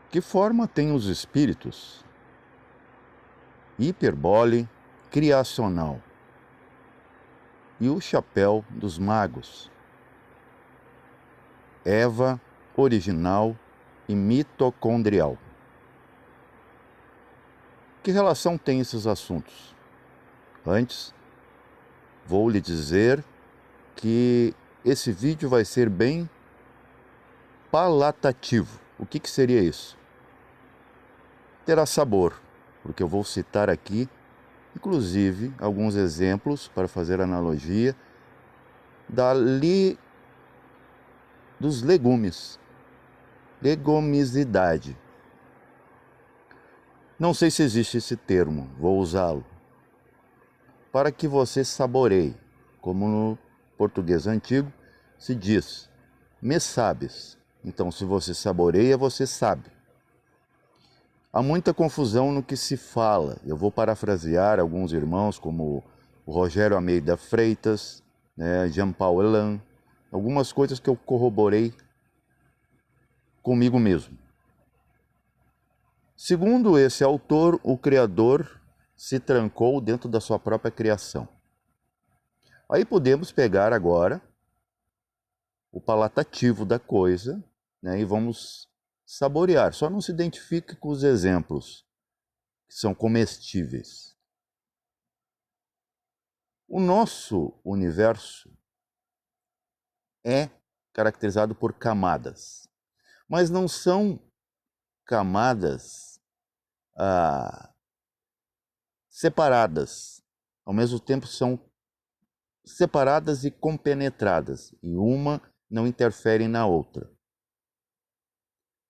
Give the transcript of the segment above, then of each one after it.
Que forma têm os espíritos? Hiperbole criacional. E o chapéu dos magos? Eva original e mitocondrial. Que relação têm esses assuntos? Antes, vou lhe dizer que esse vídeo vai ser bem palatativo. O que seria isso? Terá sabor, porque eu vou citar aqui, inclusive, alguns exemplos para fazer analogia dos legumes, legumicidade. Não sei se existe esse termo, vou usá-lo, para que você saboreie, como no português antigo se diz, me sabes. Então, se você saboreia, você sabe. Há muita confusão no que se fala. Eu vou parafrasear alguns irmãos, como o Rogério Almeida Freitas, Jean Paul Elan, algumas coisas que eu corroborei comigo mesmo. Segundo esse autor, o Criador se trancou dentro da sua própria criação. Aí podemos pegar agora o palatativo da coisa, e vamos saborear. Só não se identifique com os exemplos, que são comestíveis. O nosso universo é caracterizado por camadas, mas não são camadas separadas. Ao mesmo tempo são separadas e compenetradas, e uma não interfere na outra.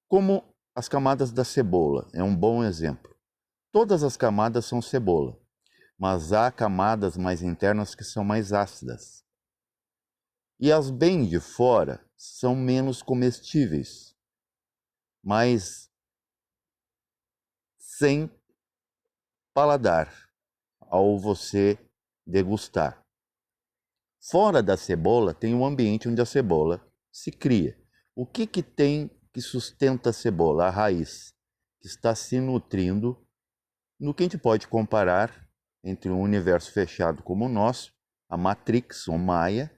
Como as camadas da cebola, é um bom exemplo. Todas as camadas são cebola, mas há camadas mais internas que são mais ácidas. E as bem de fora são menos comestíveis, mas sem paladar ao você degustar. Fora da cebola tem um ambiente onde a cebola se cria. O que tem que sustenta a cebola? A raiz, que está se nutrindo no que a gente pode comparar entre um universo fechado como o nosso, a Matrix, ou Maia,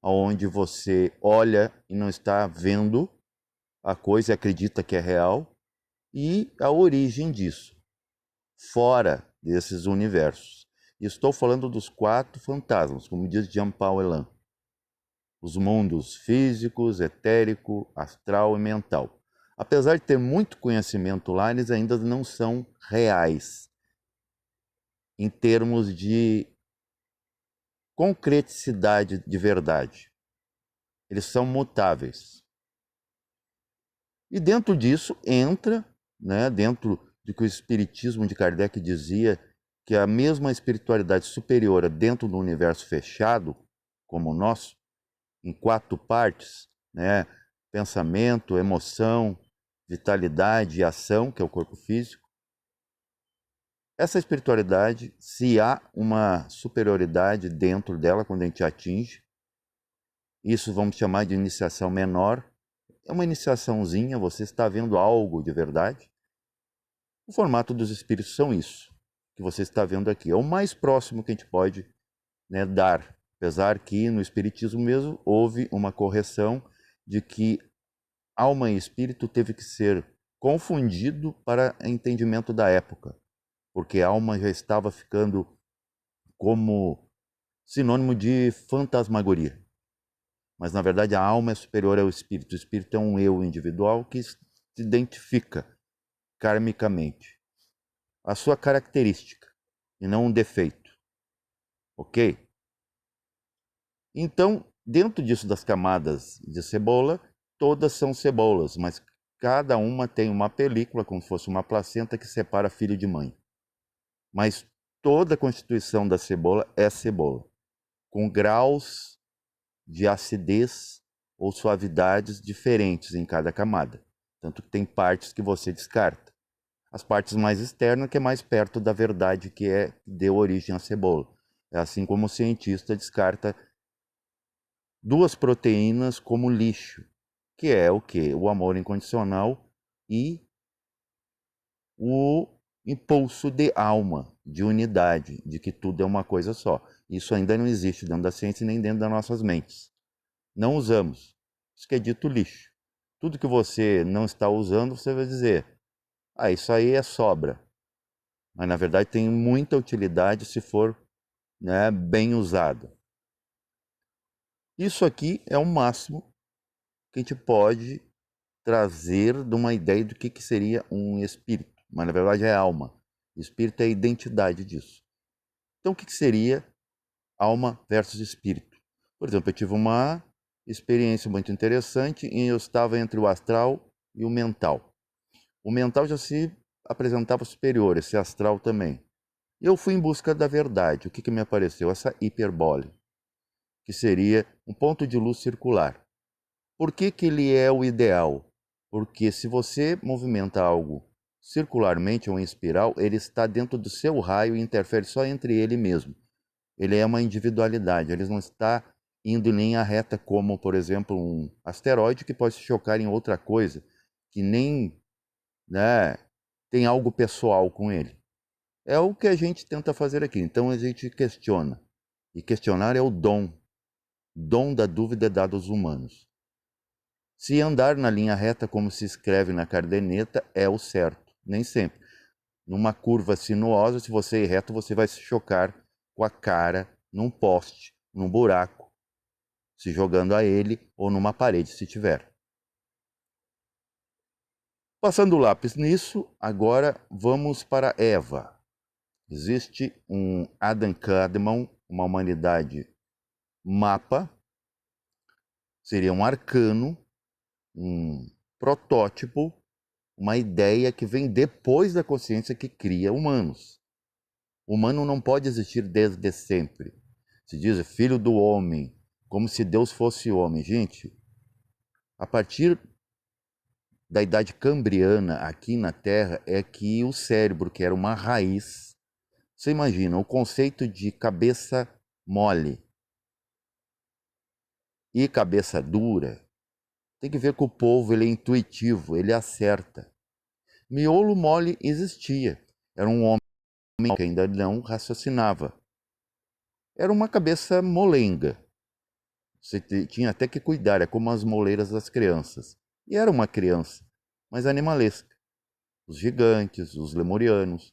onde você olha e não está vendo a coisa e acredita que é real, e a origem disso, fora desses universos. E estou falando dos 4 fantasmas, como diz Jean Paul Elan. Os mundos físicos, etérico, astral e mental. Apesar de ter muito conhecimento lá, eles ainda não são reais em termos de concreticidade de verdade. Eles são mutáveis. E dentro disso entra, dentro do que o Espiritismo de Kardec dizia, que a mesma espiritualidade superior dentro do universo fechado, como o nosso, em 4 partes, pensamento, emoção, vitalidade e ação, que é o corpo físico. Essa espiritualidade, se há uma superioridade dentro dela quando a gente atinge, isso vamos chamar de iniciação menor, é uma iniciaçãozinha, você está vendo algo de verdade. O formato dos espíritos são isso, que você está vendo aqui. É o mais próximo que a gente pode dar, apesar que no espiritismo mesmo houve uma correção de que alma e espírito teve que ser confundido para entendimento da época, porque alma já estava ficando como sinônimo de fantasmagoria. Mas na verdade a alma é superior ao espírito. O espírito é um eu individual que se identifica karmicamente a sua característica e não um defeito. Ok? Então, dentro disso das camadas de cebola, todas são cebolas, mas cada uma tem uma película, como se fosse uma placenta, que separa filho de mãe. Mas toda a constituição da cebola é cebola, com graus de acidez ou suavidades diferentes em cada camada. Tanto que tem partes que você descarta. As partes mais externas, que é mais perto da verdade, que deu origem à cebola. É assim como o cientista descarta 2 proteínas como lixo, que é o quê? O amor incondicional e o impulso de alma, de unidade, de que tudo é uma coisa só. Isso ainda não existe dentro da ciência nem dentro das nossas mentes. Não usamos. Isso que é dito lixo. Tudo que você não está usando, você vai dizer, isso aí é sobra. Mas na verdade tem muita utilidade se for, né, bem usado. Isso aqui é o máximo que a gente pode trazer de uma ideia do que seria um espírito. Mas na verdade é alma. Espírito é a identidade disso. Então o que seria alma versus espírito? Por exemplo, eu tive uma experiência muito interessante e eu estava entre o astral e o mental. O mental já se apresentava superior, esse astral também. Eu fui em busca da verdade. O que me apareceu? Essa hiperbole, que seria um ponto de luz circular. Por que ele é o ideal? Porque se você movimenta algo circularmente ou em espiral, ele está dentro do seu raio e interfere só entre ele mesmo. Ele é uma individualidade, ele não está indo em linha reta como, por exemplo, um asteroide que pode se chocar em outra coisa, que nem, né, tem algo pessoal com ele. É o que a gente tenta fazer aqui. Então a gente questiona. E questionar é o dom. Dom da dúvida é dado aos humanos. Se andar na linha reta, como se escreve na caderneta, é o certo. Nem sempre. Numa curva sinuosa, se você ir reto, você vai se chocar com a cara num poste, num buraco, se jogando a ele ou numa parede, se tiver. Passando o lápis nisso, agora vamos para Eva. Existe um Adam Kadmon, uma humanidade mapa, seria um arcano, um protótipo, uma ideia que vem depois da consciência que cria humanos. O humano não pode existir desde sempre. Se diz filho do homem, como se Deus fosse homem. Gente, a partir da idade cambriana aqui na Terra é que o cérebro, que era uma raiz, você imagina, o conceito de cabeça mole e cabeça dura, tem que ver que o povo ele é intuitivo, ele acerta. Miolo mole existia, era um homem que ainda não raciocinava. Era uma cabeça molenga. Você tinha até que cuidar, é como as moleiras das crianças. E era uma criança, mas animalesca. Os gigantes, os lemurianos.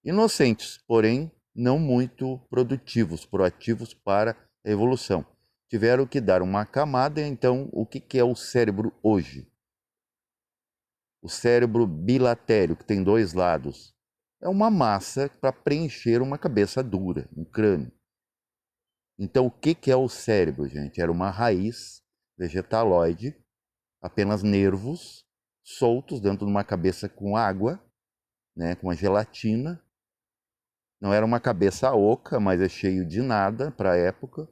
Inocentes, porém não muito produtivos, proativos para a evolução. Tiveram que dar uma camada, então o que é o cérebro hoje? O cérebro bilatério, que tem dois lados, é uma massa para preencher uma cabeça dura, um crânio. Então, o que é o cérebro, gente? Era uma raiz vegetaloide, apenas nervos soltos dentro de uma cabeça com água, né, com uma gelatina. Não era uma cabeça oca, mas é cheio de nada para a época.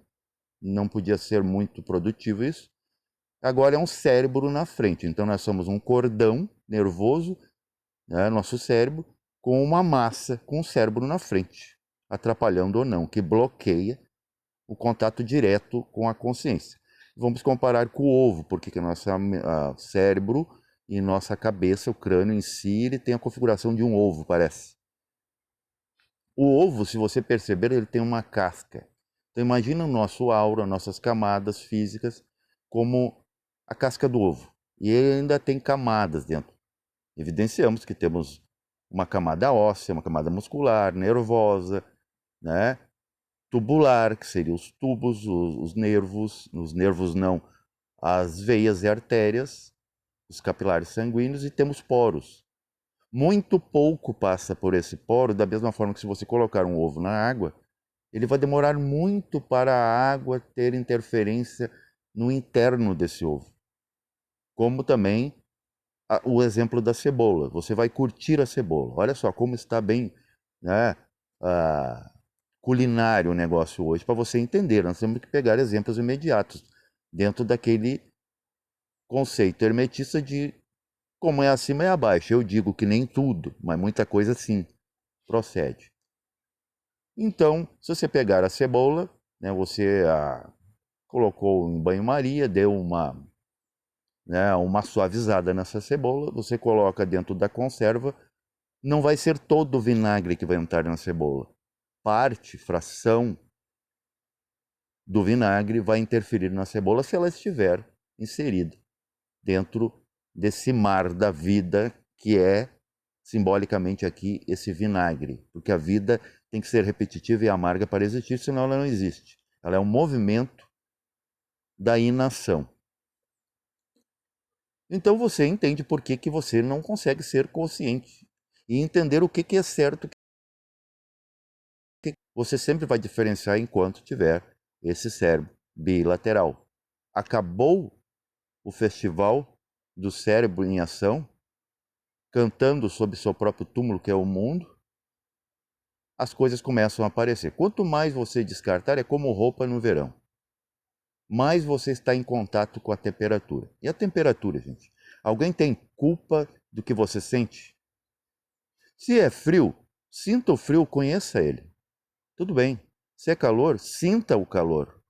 Não podia ser muito produtivo isso. Agora é um cérebro na frente. Então, nós somos um cordão nervoso, né, nosso cérebro, com uma massa com o cérebro na frente, atrapalhando ou não, que bloqueia o contato direto com a consciência. Vamos comparar com o ovo, porque que nosso cérebro e nossa cabeça, o crânio em si, ele tem a configuração de um ovo, parece. O ovo, se você perceber, ele tem uma casca. Então imagina o nosso aura, nossas camadas físicas, como a casca do ovo. E ele ainda tem camadas dentro. Evidenciamos que temos uma camada óssea, uma camada muscular, nervosa, né? Tubular, que seriam os tubos, os nervos não, as veias e artérias, os capilares sanguíneos, e temos poros. Muito pouco passa por esse poro, da mesma forma que se você colocar um ovo na água, ele vai demorar muito para a água ter interferência no interno desse ovo. Como também o exemplo da cebola. Você vai curtir a cebola. Olha só como está bem, né, culinário o negócio hoje, para você entender. Nós temos que pegar exemplos imediatos dentro daquele conceito hermetista de como é acima é abaixo. Eu digo que nem tudo, mas muita coisa sim procede. Então, se você pegar a cebola, né, você colocou em banho-maria, deu uma né, uma suavizada nessa cebola, você coloca dentro da conserva, não vai ser todo o vinagre que vai entrar na cebola. Parte, fração do vinagre vai interferir na cebola se ela estiver inserida dentro desse mar da vida que é simbolicamente aqui esse vinagre, porque a vida tem que ser repetitiva e amarga para existir, senão ela não existe. Ela é um movimento da inação. Então você entende por que você não consegue ser consciente e entender o que é certo. Você sempre vai diferenciar enquanto tiver esse cérebro bilateral. Acabou o festival do cérebro em ação, cantando sob seu próprio túmulo, que é o mundo, as coisas começam a aparecer. Quanto mais você descartar, é como roupa no verão. Mais você está em contato com a temperatura. E a temperatura, gente? Alguém tem culpa do que você sente? Se é frio, sinta o frio, conheça ele. Tudo bem. Se é calor, sinta o calor,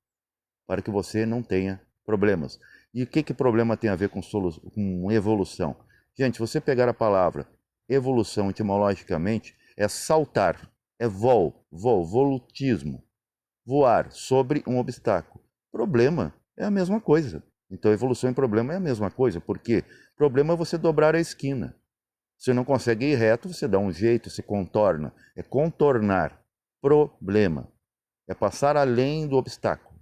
para que você não tenha problemas. E o que problema tem a ver com evolução? Gente, se você pegar a palavra evolução etimologicamente, é saltar, é volutismo, voar sobre um obstáculo. Problema é a mesma coisa. Então, evolução e problema é a mesma coisa. Por quê? Problema é você dobrar a esquina. Se não consegue ir reto, você dá um jeito, se contorna. É contornar. Problema. É passar além do obstáculo.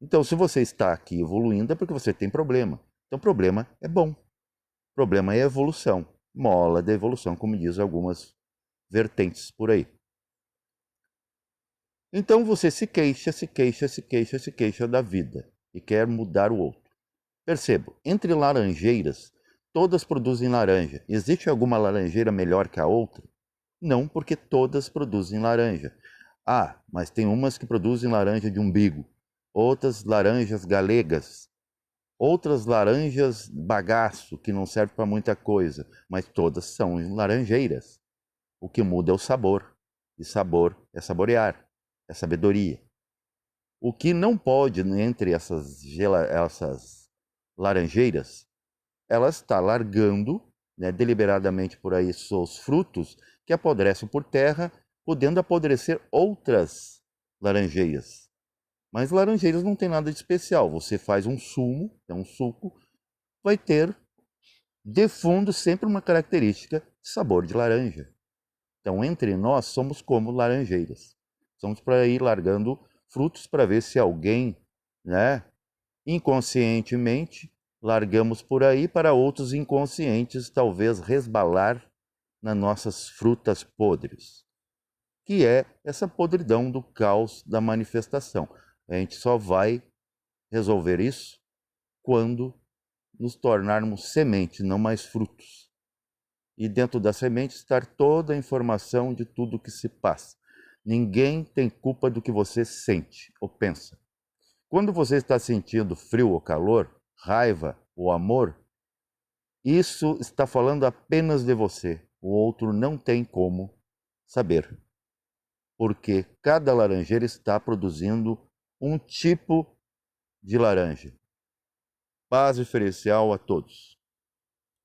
Então, se você está aqui evoluindo, é porque você tem problema. Então, problema é bom. Problema é evolução. Mola da evolução, como diz algumas vertentes por aí. Então, você se queixa da vida e quer mudar o outro. Perceba, entre laranjeiras, todas produzem laranja. Existe alguma laranjeira melhor que a outra? Não, porque todas produzem laranja. Ah, mas tem umas que produzem laranja de umbigo, outras laranjas galegas, outras laranjas bagaço, que não serve para muita coisa, mas todas são laranjeiras. O que muda é o sabor, e sabor é saborear, é sabedoria. O que não pode, entre essas laranjeiras, ela está largando, né, deliberadamente por aí seus frutos que apodrecem por terra, podendo apodrecer outras laranjeiras. Mas laranjeiras não tem nada de especial. Você faz um sumo, é um suco, vai ter de fundo sempre uma característica de sabor de laranja. Então, entre nós, somos como laranjeiras. Somos para ir largando frutos para ver se alguém, né, inconscientemente, largamos por aí para outros inconscientes talvez resbalar nas nossas frutas podres, que é essa podridão do caos da manifestação. A gente só vai resolver isso quando nos tornarmos semente, não mais frutos. E dentro da semente estar toda a informação de tudo o que se passa. Ninguém tem culpa do que você sente ou pensa. Quando você está sentindo frio ou calor, raiva ou amor, isso está falando apenas de você. O outro não tem como saber. Porque cada laranjeira está produzindo um tipo de laranja. Paz diferencial a todos.